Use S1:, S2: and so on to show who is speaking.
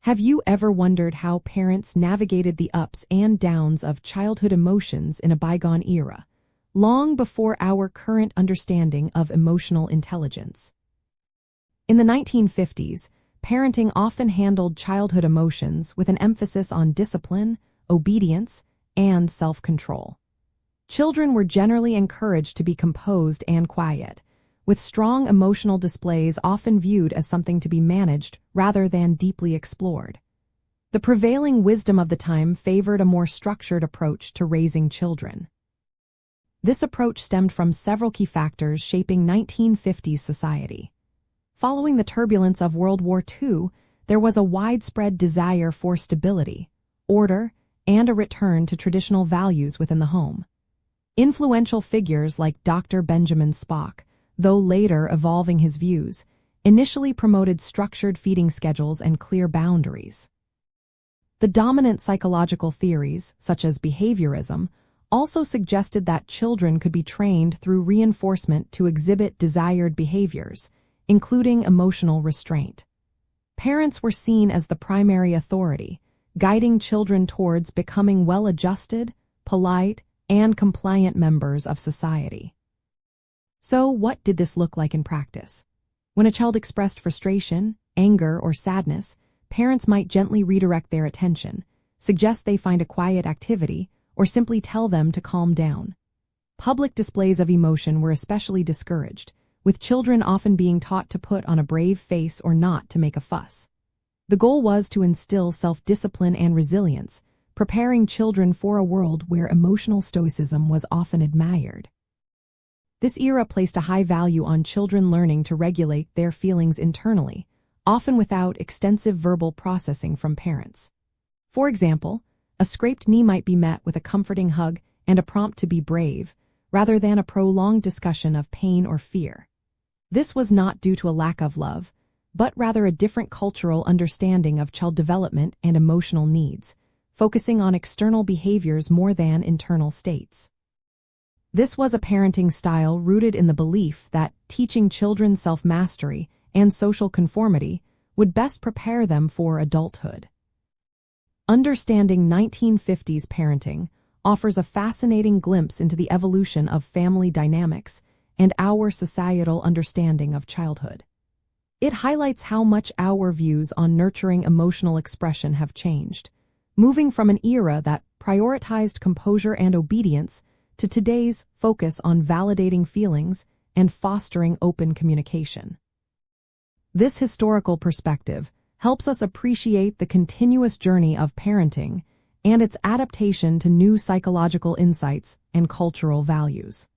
S1: Have you ever wondered how parents navigated the ups and downs of childhood emotions in a bygone era, long before our current understanding of emotional intelligence? In the 1950s, parenting often handled childhood emotions with an emphasis on discipline, obedience, and self-control. Children were generally encouraged to be composed and quiet, with strong emotional displays often viewed as something to be managed rather than deeply explored. The prevailing wisdom of the time favored a more structured approach to raising children. This approach stemmed from several key factors shaping 1950s society. Following the turbulence of World War II, there was a widespread desire for stability, order, and a return to traditional values within the home. Influential figures like Dr. Benjamin Spock, though later evolving his views, initially promoted structured feeding schedules and clear boundaries. The dominant psychological theories, such as behaviorism, also suggested that children could be trained through reinforcement to exhibit desired behaviors, including emotional restraint. Parents were seen as the primary authority, guiding children towards becoming well-adjusted, polite, and compliant members of society. So, what did this look like in practice? When a child expressed frustration, anger, or sadness, parents might gently redirect their attention, suggest they find a quiet activity, or simply tell them to calm down. Public displays of emotion were especially discouraged, with children often being taught to put on a brave face or not to make a fuss. The goal was to instill self-discipline and resilience, preparing children for a world where emotional stoicism was often admired. This era placed a high value on children learning to regulate their feelings internally, often without extensive verbal processing from parents. For example, a scraped knee might be met with a comforting hug and a prompt to be brave, rather than a prolonged discussion of pain or fear. This was not due to a lack of love, but rather a different cultural understanding of child development and emotional needs, focusing on external behaviors more than internal states. This was a parenting style rooted in the belief that teaching children self-mastery and social conformity would best prepare them for adulthood. Understanding 1950s parenting offers a fascinating glimpse into the evolution of family dynamics and our societal understanding of childhood. It highlights how much our views on nurturing emotional expression have changed, moving from an era that prioritized composure and obedience to today's focus on validating feelings and fostering open communication. This historical perspective helps us appreciate the continuous journey of parenting and its adaptation to new psychological insights and cultural values.